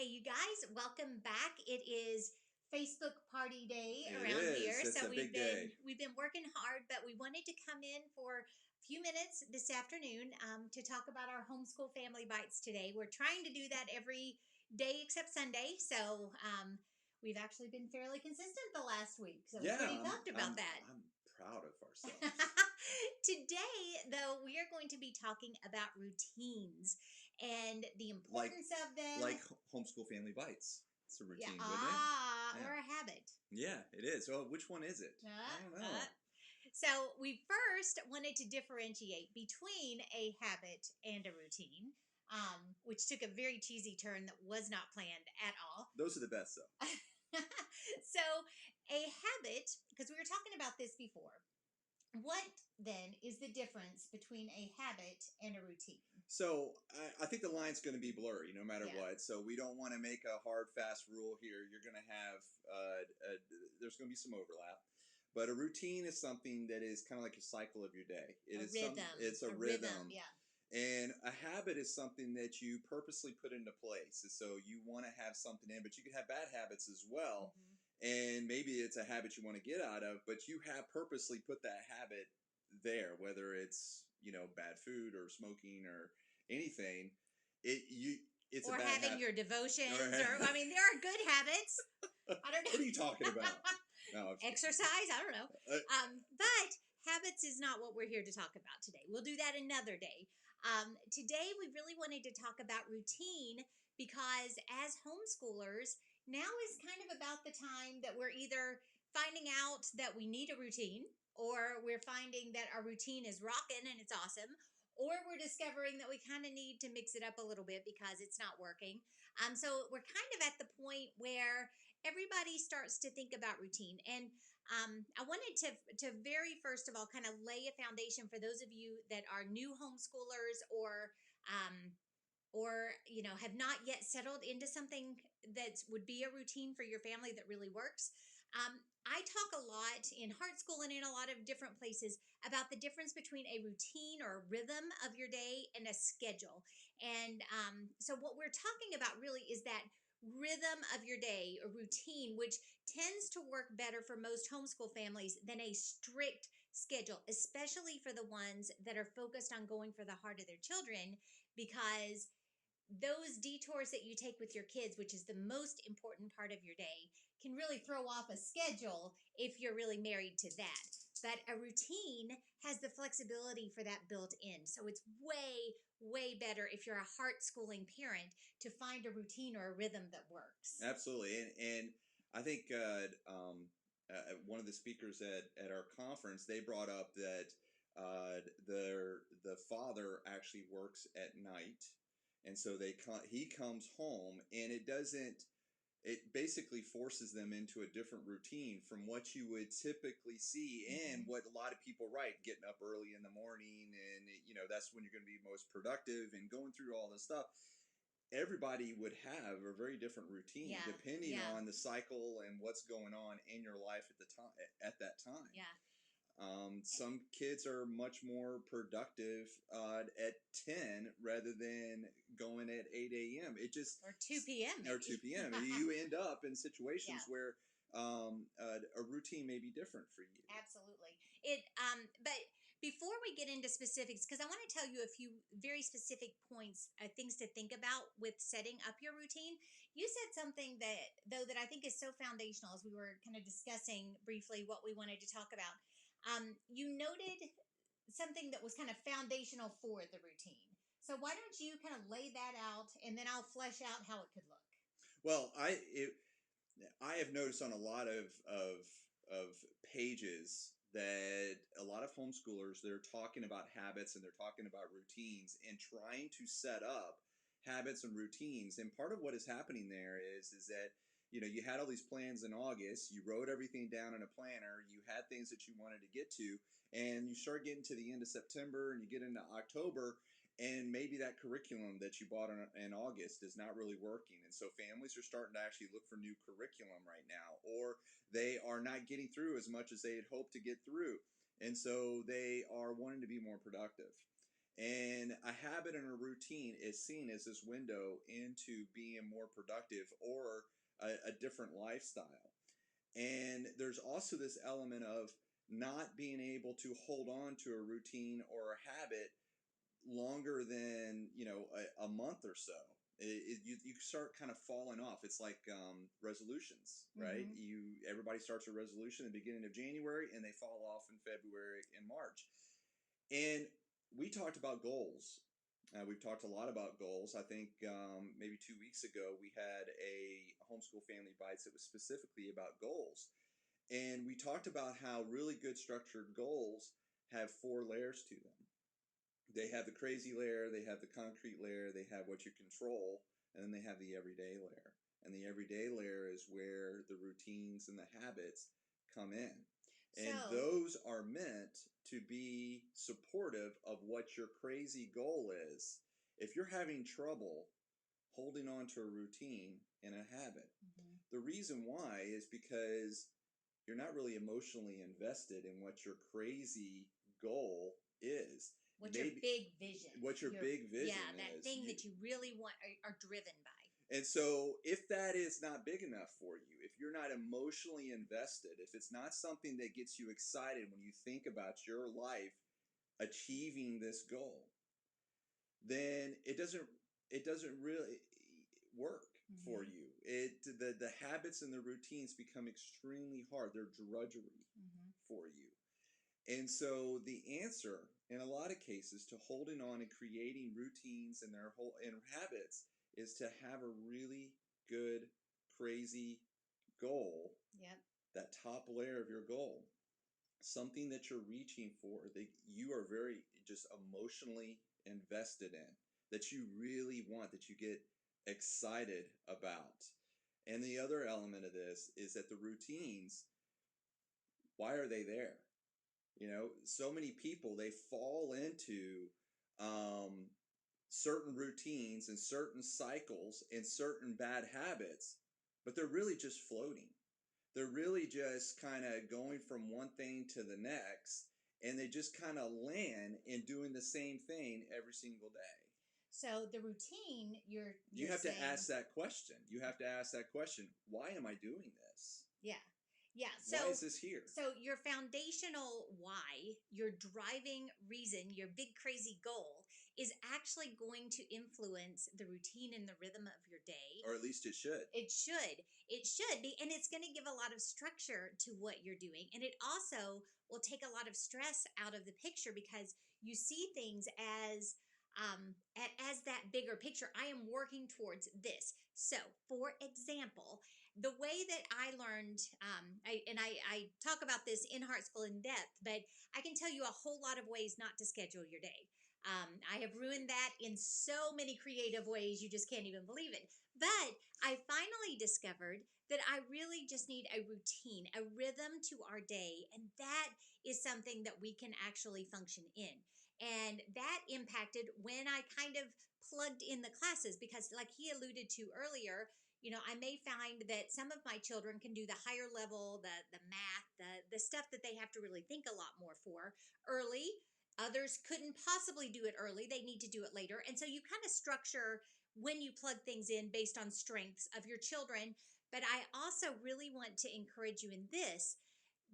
Hey, you guys, welcome back. It is Facebook party day It around is. here. It's So a we've big been day. we've been working hard, but we wanted to come in for a few minutes this afternoon to talk about our homeschool family bites today. We're trying to do that every day except Sunday. So we've actually been fairly consistent the last week. So we're pretty Yeah, pumped about that. I'm proud of ourselves. Today, though, we are going to be talking about routines and the Like importance of them. like homeschool family bites. It's a Yeah, routine, wouldn't it? or Yeah. a habit. Yeah, it is. Oh, which one is it? Uh, I don't uh. know. So we first wanted to differentiate between a habit and a routine, which took a very cheesy turn that was not planned at all. Those are the best though. So a habit, because we were talking about this before. What then is the difference between a habit and a routine? So I think the line's going to be blurry no matter Yeah. what. So we don't want to make a hard, fast rule here. You're going to have there's going to be some overlap. But a routine is something that is kind of like a cycle of your day. It A is rhythm. It's a rhythm, rhythm. yeah. And a habit is something that you purposely put into place. So you want to have something in, but you can have bad habits as well. Mm-hmm. And maybe it's a habit you want to get out of, but you have purposely put that habit there, whether it's, bad food or smoking or anything. It's a Or bad having habit. your devotions, or I mean, there are good habits. I don't know. What are you talking about? No, Exercise, I don't know. But habits is not what we're here to talk about today. We'll do that another day. Today, we really wanted to talk about routine because as homeschoolers, now is kind of about the time that we're either finding out that we need a routine, or we're finding that our routine is rocking and it's awesome, or we're discovering that we kind of need to mix it up a little bit because it's not working. So we're kind of at the point where everybody starts to think about routine. And I wanted to very first of all kind of lay a foundation for those of you that are new homeschoolers, um, or have not yet settled into something that would be a routine for your family that really works. I talk a lot in Heart School and in a lot of different places about the difference between a routine or a rhythm of your day and a schedule. And so what we're talking about really is that rhythm of your day, a routine, which tends to work better for most homeschool families than a strict schedule, especially for the ones that are focused on going for the heart of their children, because those detours that you take with your kids, which is the most important part of your day, can really throw off a schedule if you're really married to that. But a routine has the flexibility for that built in. So it's way, way better if you're a heart schooling parent to find a routine or a rhythm that works. Absolutely. And I think one of the speakers at our conference, they brought up that the father actually works at night, and so he comes home, and it basically forces them into a different routine from what you would typically see and what a lot of people write, getting up early in the morning, and that's when you're going to be most productive and going through all this stuff. Everybody would have a very different routine depending on the cycle and what's going on in your life at that time. Some kids are much more productive at 10 rather than going at 8 a.m. Or 2 p.m. maybe. Or 2 p.m. You end up in situations where a routine may be different for you. Absolutely. But before we get into specifics, because I want to tell you a few very specific points, things to think about with setting up your routine. You said something that I think is so foundational as we were kind of discussing briefly what we wanted to talk about. You noted something that was kind of foundational for the routine. So why don't you kind of lay that out, and then I'll flesh out how it could look. Well, I have noticed on a lot of pages that a lot of homeschoolers, they're talking about habits and they're talking about routines and trying to set up habits and routines. And part of what is happening there is that you had all these plans in August, you wrote everything down in a planner, you had things that you wanted to get to, and you start getting to the end of September and you get into October, and maybe that curriculum that you bought in August is not really working. And so families are starting to actually look for new curriculum right now, or they are not getting through as much as they had hoped to get through. And so they are wanting to be more productive. And a habit and a routine is seen as this window into being more productive or a different lifestyle. And there's also this element of not being able to hold on to a routine or a habit longer than a month or so. You start kind of falling off. It's like resolutions, right? Everybody starts a resolution at the beginning of January and they fall off in February and March. And we talked about goals. We've talked a lot about goals. I think maybe 2 weeks ago we had a homeschool family bites that was specifically about goals. And we talked about how really good structured goals have 4 layers to them. They have the crazy layer, they have the concrete layer, they have what you control, and then they have the everyday layer. And the everyday layer is where the routines and the habits come in. And those are meant to be supportive of what your crazy goal is. If you're having trouble holding on to a routine and a habit, the reason why is because you're not really emotionally invested in what your crazy goal is. What your big vision. What your big vision is. Yeah, that thing that you really want are driven by. And so if that is not big enough for you, if you're not emotionally invested, if it's not something that gets you excited when you think about your life achieving this goal, then it doesn't really work for you. The habits and the routines become extremely hard. They're drudgery for you. And so the answer in a lot of cases to holding on and creating routines and habits is to have a really good, crazy goal. Yep. That top layer of your goal. Something that you're reaching for, that you are very just emotionally invested in, that you really want, that you get excited about. And the other element of this is that the routines, why are they there? So many people, they fall into certain routines and certain cycles and certain bad habits, but they're really just floating. They're really just kind of going from one thing to the next, and they just kind of land in doing the same thing every single day. So the routine, you have to ask that question. You have to ask that question. Why am I doing this? Yeah. Yeah. So why is this here? So your foundational why, your driving reason, your big crazy goal is actually going to influence the routine and the rhythm of your day. Or at least it should. It should. It should be. And it's going to give a lot of structure to what you're doing. And it also will take a lot of stress out of the picture because you see things as that bigger picture. I am working towards this. So, for example, the way that I learned, I talk about this in Heart School in depth, but I can tell you a whole lot of ways not to schedule your day. I have ruined that in so many creative ways, you just can't even believe it. But I finally discovered that I really just need a routine, a rhythm to our day, and that is something that we can actually function in. And that impacted when I kind of plugged in the classes because, like he alluded to earlier, I may find that some of my children can do the higher level, the math, the stuff that they have to really think a lot more for early. Others couldn't possibly do it early. They need to do it later. And so you kind of structure when you plug things in based on strengths of your children. But I also really want to encourage you in this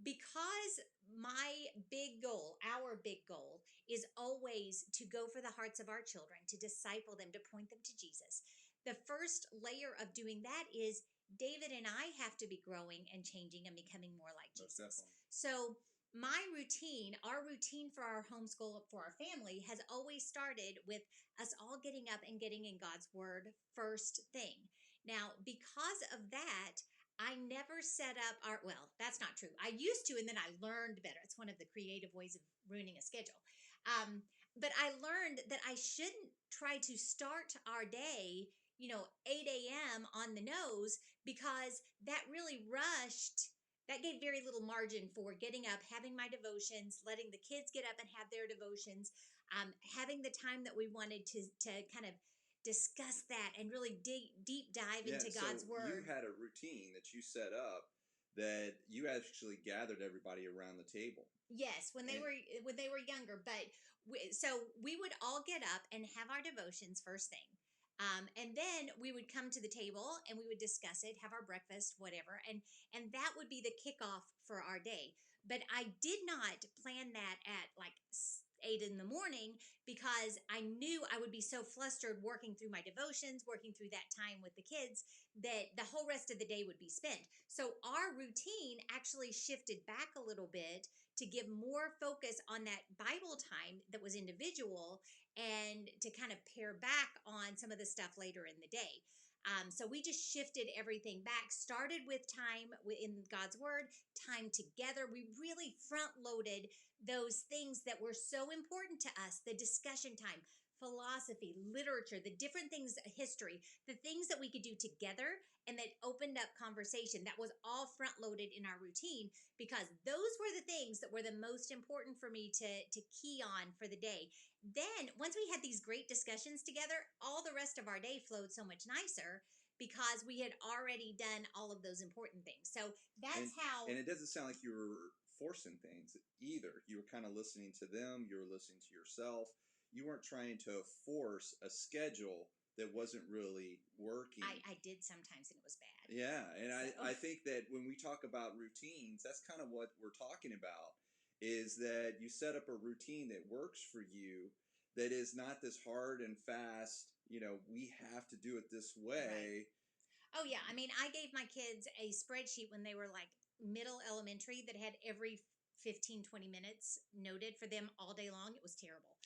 because my big goal, our big goal, is always to go for the hearts of our children, to disciple them, to point them to Jesus. The first layer of doing that is David and I have to be growing and changing and becoming more like Jesus. So my routine, our routine for our homeschool, for our family, has always started with us all getting up and getting in God's word first thing. Now, because of that, I never set up that's not true. I used to, and then I learned better. It's one of the creative ways of ruining a schedule. But I learned that I shouldn't try to start our day, 8 a.m. on the nose because that really rushed. That gave very little margin for getting up, having my devotions, letting the kids get up and have their devotions, having the time that we wanted to kind of discuss that and really deep dive into God's word. You had a routine that you set up that you actually gathered everybody around the table. Yes, when they And, were younger, but so we would all get up and have our devotions first thing. And then we would come to the table and we would discuss it, have our breakfast, whatever, and that would be the kickoff for our day. But I did not plan that at like 8 in the morning because I knew I would be so flustered working through my devotions, working through that time with the kids, that the whole rest of the day would be spent. So our routine actually shifted back a little bit to give more focus on that Bible time that was individual and to kind of pare back on some of the stuff later in the day. So we just shifted everything back, started with time in God's Word, time together. We really front loaded those things that were so important to us, the discussion time, philosophy, literature, the different things, history, the things that we could do together and that opened up conversation. That was all front loaded in our routine because those were the things that were the most important for me to key on for the day. Then once we had these great discussions together, all the rest of our day flowed so much nicer because we had already done all of those important things. So that's and, how. and it doesn't sound like you were forcing things either. You were kind of listening to them. You were listening to yourself. You weren't trying to force a schedule that wasn't really working. I did sometimes and it was bad. Yeah, and So. I think that when we talk about routines, that's kind of what we're talking about, is that you set up a routine that works for you, that is not this hard and fast, we have to do it this way. Right. Oh yeah, I mean, I gave my kids a spreadsheet when they were like middle elementary that had every 15, 20 minutes noted for them all day long. It was terrible.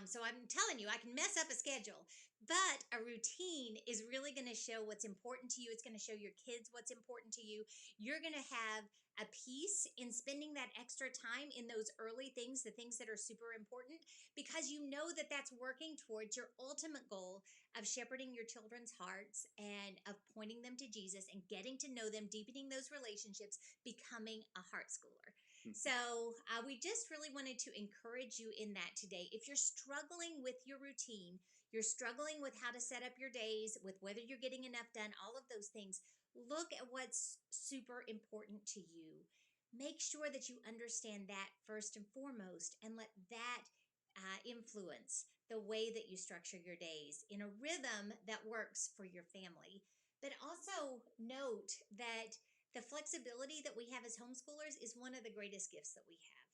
So I'm telling you, I can mess up a schedule, but a routine is really going to show what's important to you. It's going to show your kids what's important to you. You're going to have a peace in spending that extra time in those early things, the things that are super important, because you know that that's working towards your ultimate goal of shepherding your children's hearts and of pointing them to Jesus and getting to know them, deepening those relationships, becoming a heart schooler. So we just really wanted to encourage you in that today. If you're struggling with your routine, you're struggling with how to set up your days, with whether you're getting enough done, all of those things, look at what's super important to you. Make sure that you understand that first and foremost and let that influence the way that you structure your days in a rhythm that works for your family. But also note that the flexibility that we have as homeschoolers is one of the greatest gifts that we have.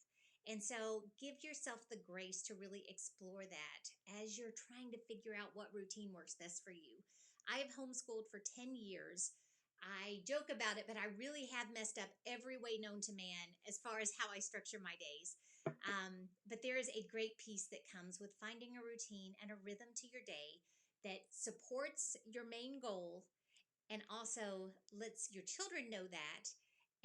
And so give yourself the grace to really explore that as you're trying to figure out what routine works best for you. I have homeschooled for 10 years. I joke about it, but I really have messed up every way known to man as far as how I structure my days. But there is a great peace that comes with finding a routine and a rhythm to your day that supports your main goal and also lets your children know that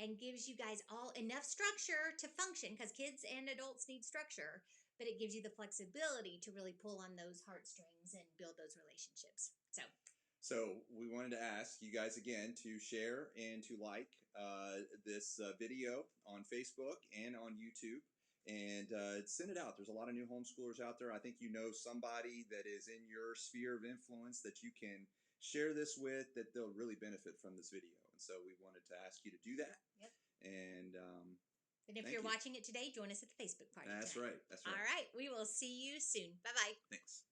and gives you guys all enough structure to function because kids and adults need structure, but it gives you the flexibility to really pull on those heartstrings and build those relationships. So we wanted to ask you guys again to share and to like this video on Facebook and on YouTube, and send it out. There's a lot of new homeschoolers out there. I think you know somebody that is in your sphere of influence that you can share this with, that they'll really benefit from this video. And so we wanted to ask you to do that. Yep. And if you're watching it today, join us at the Facebook party. That's right. That's right. All right. We will see you soon. Bye-bye. Thanks.